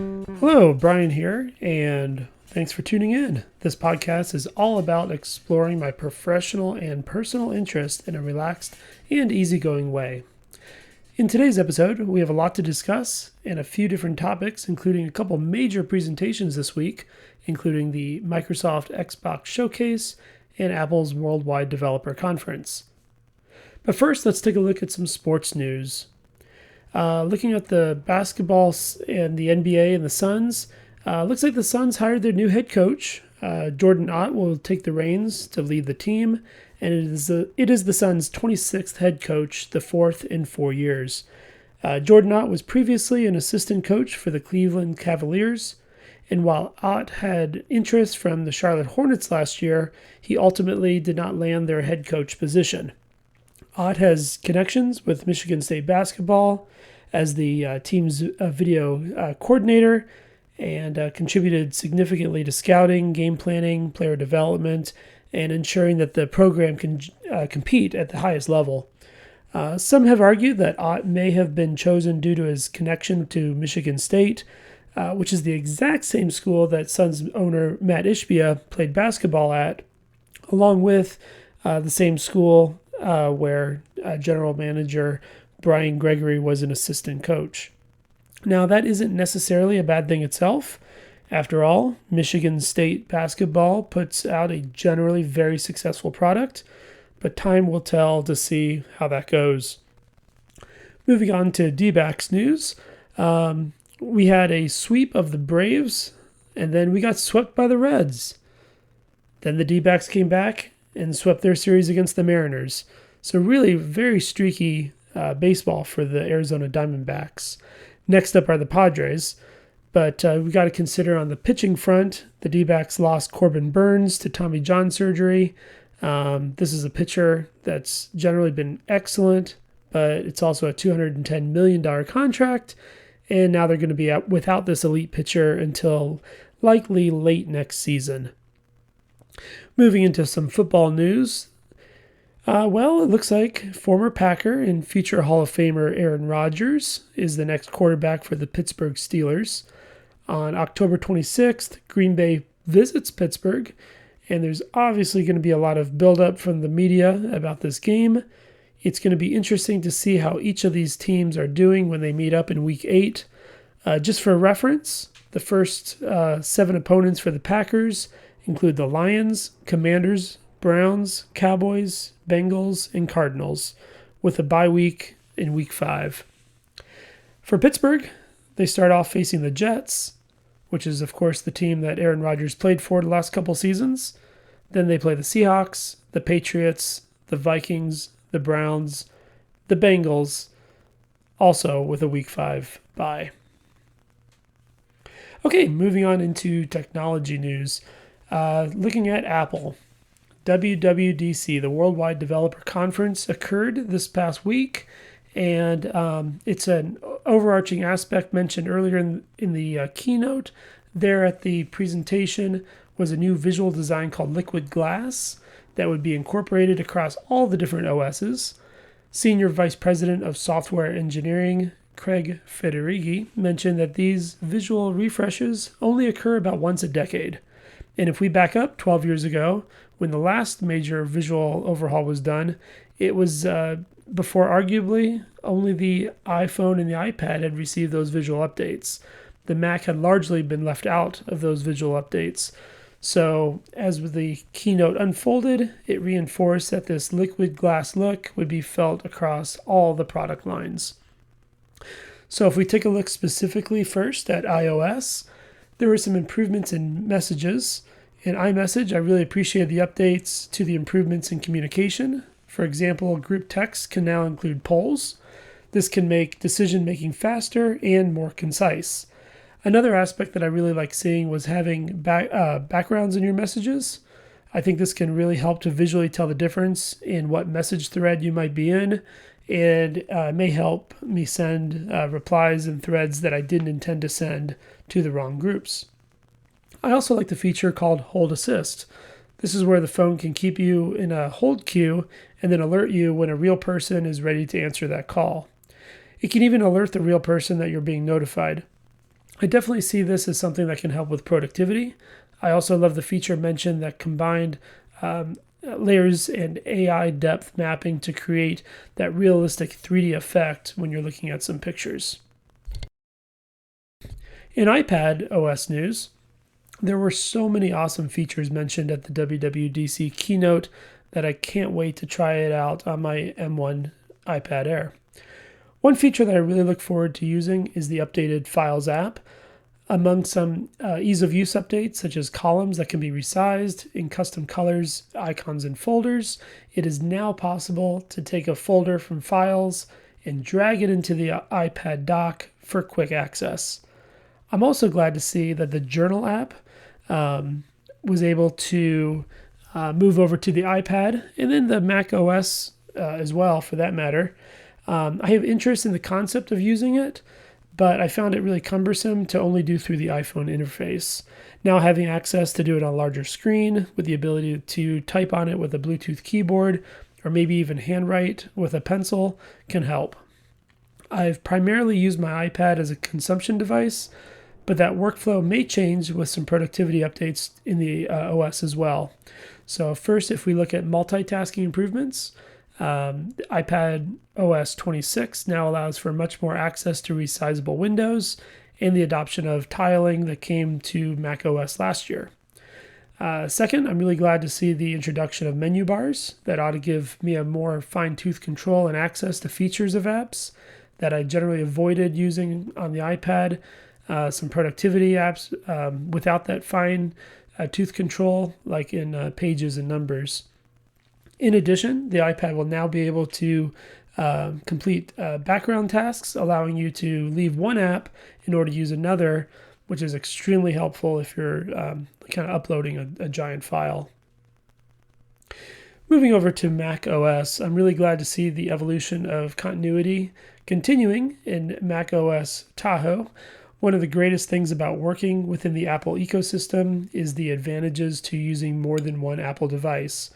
Hello, Brian here, and thanks for tuning in. This podcast is all about exploring my professional and personal interest in a relaxed and easygoing way. In today's episode, we have a lot to discuss and a few different topics, including a couple major presentations this week, including the Microsoft Xbox Showcase and Apple's Worldwide Developer Conference. But first, let's take a look at some sports news. Looking at the basketball and the NBA and the Suns, looks like the Suns hired their new head coach. Jordan Ott will take the reins to lead the team, and it is the Suns' 26th head coach, the fourth in 4 years. Jordan Ott was previously an assistant coach for the Cleveland Cavaliers, and while Ott had interest from the Charlotte Hornets last year, he ultimately did not land their head coach position. Ott has connections with Michigan State basketball as the team's video coordinator and contributed significantly to scouting, game planning, player development, and ensuring that the program can compete at the highest level. Some have argued that Ott may have been chosen due to his connection to Michigan State, which is the exact same school that Suns owner Matt Ishbia played basketball at, along with the same school where general manager Brian Gregory was an assistant coach. Now, that isn't necessarily a bad thing itself. After all, Michigan State basketball puts out a generally very successful product, but time will tell to see how that goes. Moving on to D-backs news, we had a sweep of the Braves, and then we got swept by the Reds. Then the D-backs came back and swept their series against the Mariners. So really very streaky baseball for the Arizona Diamondbacks. Next up are the Padres, but we got to consider on the pitching front, the D-backs lost Corbin Burnes to Tommy John surgery. This is a pitcher that's generally been excellent, but it's also a $210 million contract, and now they're going to be out without this elite pitcher until likely late next season. Moving into some football news, it looks like former Packer and future Hall of Famer Aaron Rodgers is the next quarterback for the Pittsburgh Steelers. On October 26th, Green Bay visits Pittsburgh, and there's obviously going to be a lot of buildup from the media about this game. It's going to be interesting to see how each of these teams are doing when they meet up in Week 8. Just for reference, the first 7 opponents for the Packers include the Lions, Commanders, Browns, Cowboys, Bengals, and Cardinals, with a bye week in Week 5. For Pittsburgh, they start off facing the Jets, which is, of course, the team that Aaron Rodgers played for the last couple seasons. Then they play the Seahawks, the Patriots, the Vikings, the Browns, the Bengals, also with a Week 5 bye. Okay, moving on into technology news. Looking at Apple, WWDC, the Worldwide Developer Conference, occurred this past week, and it's an overarching aspect mentioned earlier in the keynote. There at the presentation was a new visual design called Liquid Glass that would be incorporated across all the different OSs. Senior Vice President of Software Engineering, Craig Federighi, mentioned that these visual refreshes only occur about once a decade. And if we back up 12 years ago, when the last major visual overhaul was done, it was before arguably only the iPhone and the iPad had received those visual updates. The Mac had largely been left out of those visual updates. So as the keynote unfolded, it reinforced that this liquid glass look would be felt across all the product lines. So if we take a look specifically first at iOS, there were some improvements in messages. In iMessage, I really appreciated the updates to the improvements in communication. For example, group text can now include polls. This can make decision-making faster and more concise. Another aspect that I really like seeing was having backgrounds in your messages. I think this can really help to visually tell the difference in what message thread you might be in, and may help me send replies and threads that I didn't intend to send to the wrong groups. I also like the feature called Hold Assist. This is where the phone can keep you in a hold queue and then alert you when a real person is ready to answer that call. It can even alert the real person that you're being notified. I definitely see this as something that can help with productivity. I also love the feature mentioned that combined layers and AI depth mapping to create that realistic 3D effect when you're looking at some pictures. In iPadOS news, there were so many awesome features mentioned at the WWDC keynote that I can't wait to try it out on my M1 iPad Air. One feature that I really look forward to using is the updated Files app. Among some ease of use updates, such as columns that can be resized in custom colors, icons, and folders, it is now possible to take a folder from Files and drag it into the iPad dock for quick access. I'm also glad to see that the Journal app was able to move over to the iPad and then the macOS as well, for that matter. I have interest in the concept of using it, but I found it really cumbersome to only do through the iPhone interface. Now having access to do it on a larger screen with the ability to type on it with a Bluetooth keyboard or maybe even handwrite with a pencil can help. I've primarily used my iPad as a consumption device, but that workflow may change with some productivity updates in the OS as well. So first, if we look at multitasking improvements, iPadOS 26 now allows for much more access to resizable windows and the adoption of tiling that came to macOS last year. Second, I'm really glad to see the introduction of menu bars that ought to give me a more fine-tooth control and access to features of apps that I generally avoided using on the iPad. Some productivity apps without that fine tooth control, like in Pages and Numbers. In addition, the iPad will now be able to complete background tasks, allowing you to leave one app in order to use another, which is extremely helpful if you're kind of uploading a giant file. Moving over to Mac OS, I'm really glad to see the evolution of continuity continuing in Mac OS Tahoe. One of the greatest things about working within the Apple ecosystem is the advantages to using more than one Apple device.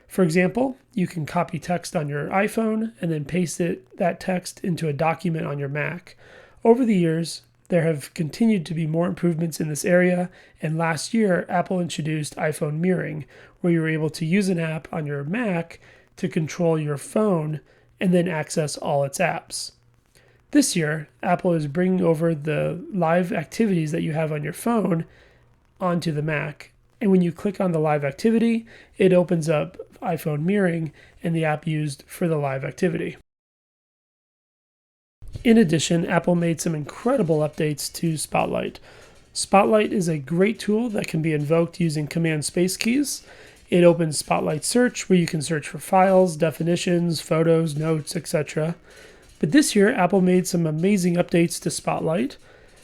For example, you can copy text on your iPhone and then paste that text into a document on your Mac. Over the years, there have continued to be more improvements in this area, and last year, Apple introduced iPhone mirroring, where you were able to use an app on your Mac to control your phone and then access all its apps. This year, Apple is bringing over the live activities that you have on your phone onto the Mac. And when you click on the live activity, it opens up iPhone mirroring and the app used for the live activity. In addition, Apple made some incredible updates to Spotlight. Spotlight is a great tool that can be invoked using Command Space keys. It opens Spotlight Search, where you can search for files, definitions, photos, notes, etc. But this year, Apple made some amazing updates to Spotlight.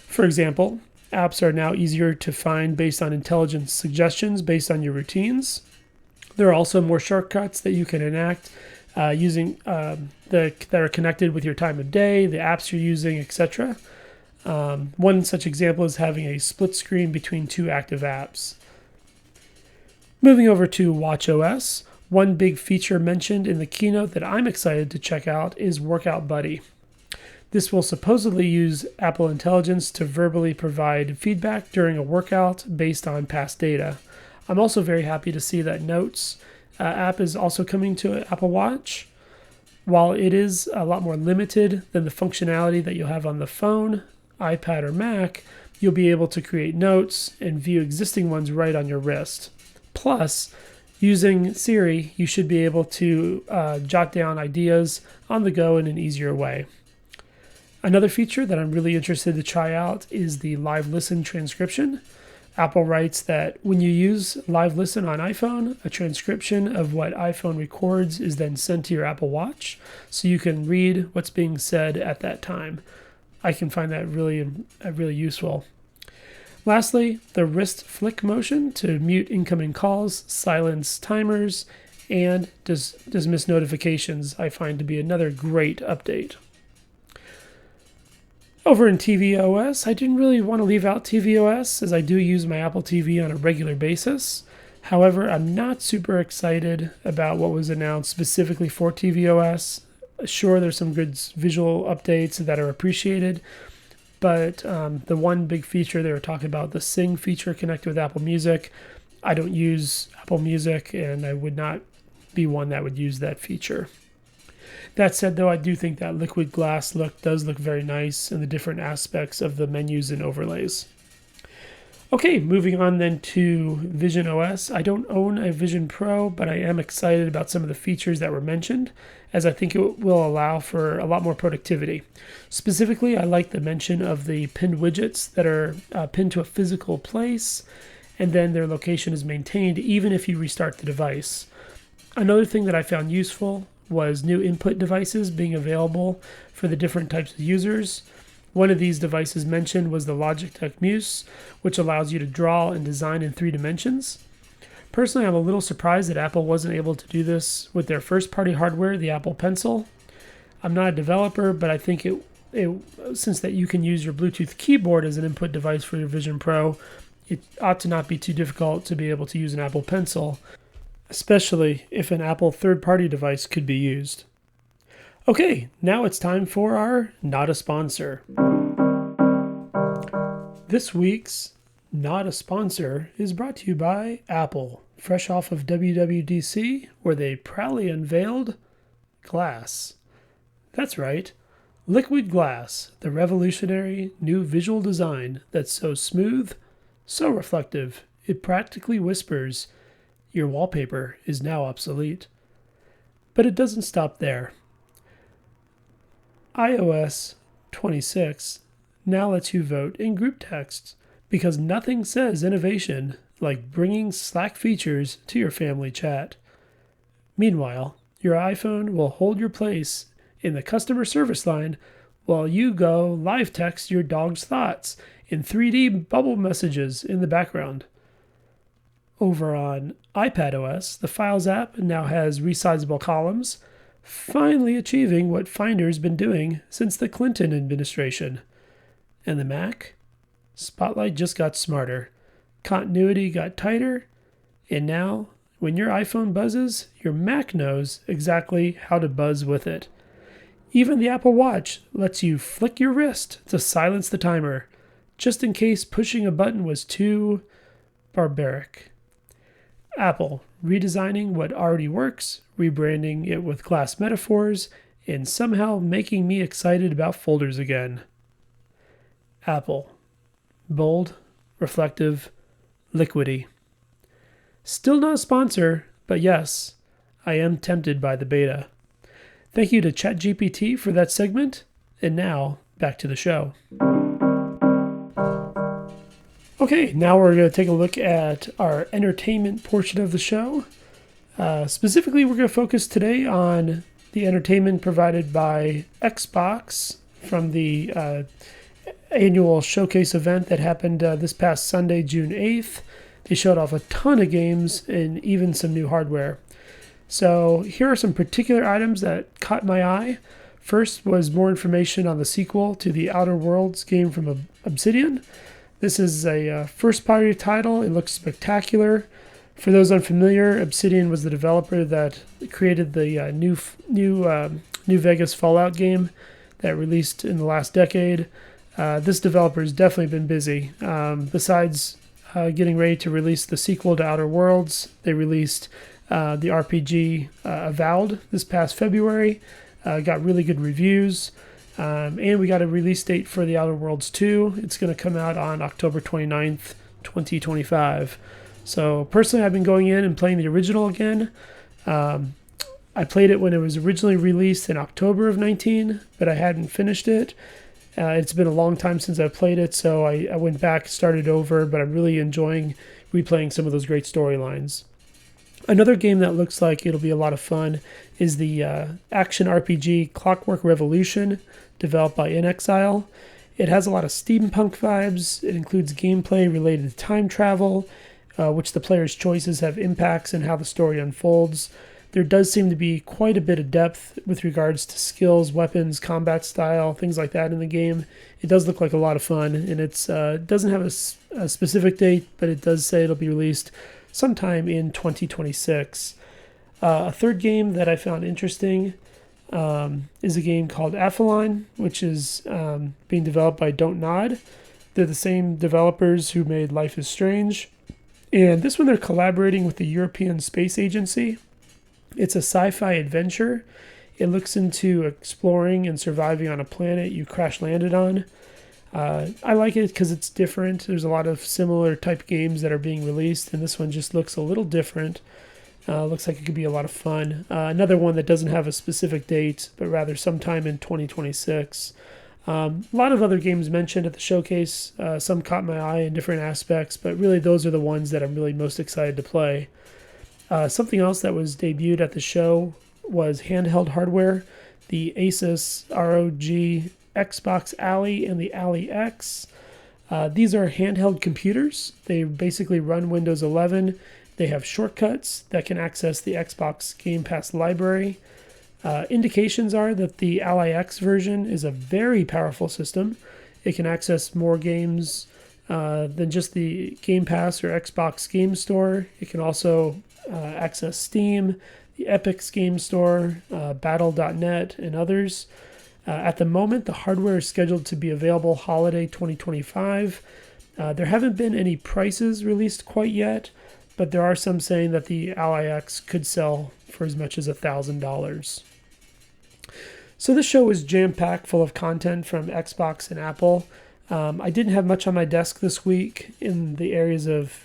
For example, apps are now easier to find based on intelligent suggestions based on your routines. There are also more shortcuts that you can enact using that are connected with your time of day, the apps you're using, etc. One such example is having a split screen between two active apps. Moving over to watchOS, one big feature mentioned in the keynote that I'm excited to check out is Workout Buddy. This will supposedly use Apple Intelligence to verbally provide feedback during a workout based on past data. I'm also very happy to see that Notes app is also coming to Apple Watch. While it is a lot more limited than the functionality that you'll have on the phone, iPad, or Mac, you'll be able to create notes and view existing ones right on your wrist. Plus, using Siri, you should be able to jot down ideas on the go in an easier way. Another feature that I'm really interested to try out is the Live Listen transcription. Apple writes that when you use Live Listen on iPhone, a transcription of what iPhone records is then sent to your Apple Watch, so you can read what's being said at that time. I can find that really useful. Lastly, the wrist flick motion to mute incoming calls, silence timers, and dismiss notifications I find to be another great update. Over in tvOS, I didn't really want to leave out tvOS as I do use my Apple TV on a regular basis. However, I'm not super excited about what was announced specifically for tvOS. Sure, there's some good visual updates that are appreciated, but the one big feature they were talking about, the Sing feature connected with Apple Music. I don't use Apple Music, and I would not be one that would use that feature. That said, though, I do think that liquid glass look does look very nice in the different aspects of the menus and overlays. Okay, moving on then to Vision OS. I don't own a Vision Pro, but I am excited about some of the features that were mentioned, as I think it will allow for a lot more productivity. Specifically, I like the mention of the pinned widgets that are pinned to a physical place, and then their location is maintained even if you restart the device. Another thing that I found useful was new input devices being available for the different types of users. One of these devices mentioned was the Logitech Muse, which allows you to draw and design in 3 dimensions. Personally, I'm a little surprised that Apple wasn't able to do this with their first-party hardware, the Apple Pencil. I'm not a developer, but I think since that you can use your Bluetooth keyboard as an input device for your Vision Pro, it ought to not be too difficult to be able to use an Apple Pencil, especially if an Apple third-party device could be used. Okay, now it's time for our Not a Sponsor. This week's Not a Sponsor is brought to you by Apple, fresh off of WWDC, where they proudly unveiled glass. That's right, liquid glass, the revolutionary new visual design that's so smooth, so reflective, it practically whispers, your wallpaper is now obsolete. But it doesn't stop there. iOS 26 now lets you vote in group texts because nothing says innovation like bringing Slack features to your family chat. Meanwhile, your iPhone will hold your place in the customer service line while you go live text your dog's thoughts in 3D bubble messages in the background. Over on iPadOS, the Files app now has resizable columns, finally achieving what Finder's been doing since the Clinton administration. And the Mac? Spotlight just got smarter, continuity got tighter, and now, when your iPhone buzzes, your Mac knows exactly how to buzz with it. Even the Apple Watch lets you flick your wrist to silence the timer, just in case pushing a button was too barbaric. Apple redesigning what already works, rebranding it with glass metaphors, and somehow making me excited about folders again. Apple. Bold, reflective, liquidy. Still not a sponsor, but yes, I am tempted by the beta. Thank you to ChatGPT for that segment, and now back to the show. Okay, now we're going to take a look at our entertainment portion of the show. Specifically, we're going to focus today on the entertainment provided by Xbox from the annual showcase event that happened this past Sunday, June 8th. They showed off a ton of games and even some new hardware. So here are some particular items that caught my eye. First was more information on the sequel to the Outer Worlds game from Obsidian. This is a first-party title. It looks spectacular. For those unfamiliar, Obsidian was the developer that created the New Vegas Fallout game that released in the last decade. This developer has definitely been busy. Besides getting ready to release the sequel to Outer Worlds, they released the RPG Avowed this past February. Got really good reviews. And we got a release date for the Outer Worlds 2. It's going to come out on October 29th, 2025. So personally, I've been going in and playing the original again. I played it when it was originally released in October of 19, but I hadn't finished it. It's been a long time since I played it, so I went back, started over, but I'm really enjoying replaying some of those great storylines. Another game that looks like it'll be a lot of fun is the action RPG Clockwork Revolution, developed by inXile. It has a lot of steampunk vibes. It includes gameplay related to time travel, which the player's choices have impacts in how the story unfolds. There does seem to be quite a bit of depth with regards to skills, weapons, combat style, things like that in the game. It does look like a lot of fun, and it doesn't have a specific date, but it does say it'll be released sometime in 2026. A third game that I found interesting is a game called Afaline, which is being developed by Don't Nod. They're the same developers who made Life is Strange. And this one they're collaborating with the European Space Agency. It's a sci-fi adventure. It looks into exploring and surviving on a planet you crash landed on. I like it because it's different. There's a lot of similar type games that are being released, and this one just looks a little different. Looks like it could be a lot of fun. Another one that doesn't have a specific date, but rather sometime in 2026. A lot of other games mentioned at the showcase. Some caught my eye in different aspects, but really those are the ones that I'm really most excited to play. Something else that was debuted at the show was handheld hardware. The Asus ROG Xbox Ally and the Ally X. These are handheld computers. They basically run Windows 11. They have shortcuts that can access the Xbox Game Pass library. Indications are that the Ally X version is a very powerful system. It can access more games than just the Game Pass or Xbox Game Store. It can also access Steam, the Epic's Game Store, Battle.net, and others. At the moment, the hardware is scheduled to be available holiday 2025. There haven't been any prices released quite yet, but there are some saying that the Ally X could sell for as much as $1,000. So this show was jam-packed full of content from Xbox and Apple. I didn't have much on my desk this week in the areas of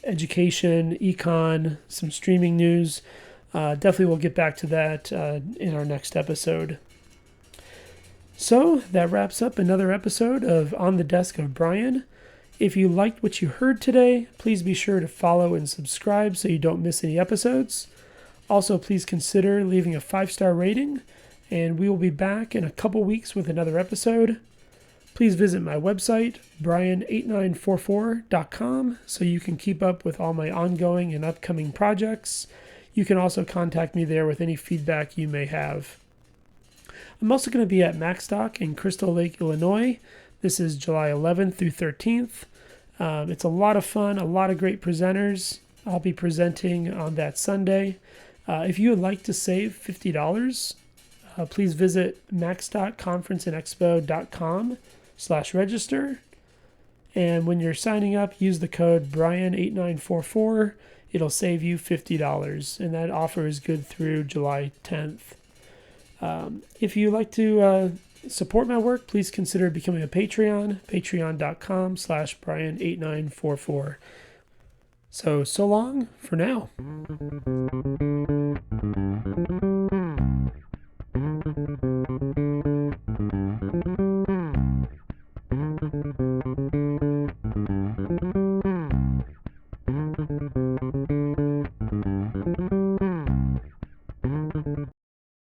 education, econ, some streaming news. Definitely we'll get back to that in our next episode. So that wraps up another episode of On the Desk of Brian. If you liked what you heard today, please be sure to follow and subscribe so you don't miss any episodes. Also, please consider leaving a 5-star rating, and we will be back in a couple weeks with another episode. Please visit my website, brian8944.com, so you can keep up with all my ongoing and upcoming projects. You can also contact me there with any feedback you may have. I'm also going to be at MacStock in Crystal Lake, Illinois. This is July 11th through 13th. It's a lot of fun, a lot of great presenters. I'll be presenting on that Sunday. If you would like to save $50, please visit macstockconferenceandexpo.com/register. And when you're signing up, use the code Brian8944. It'll save you $50, and that offer is good through July 10th. If you'd like to support my work, please consider becoming a Patreon, patreon.com/Brian8944. So long for now.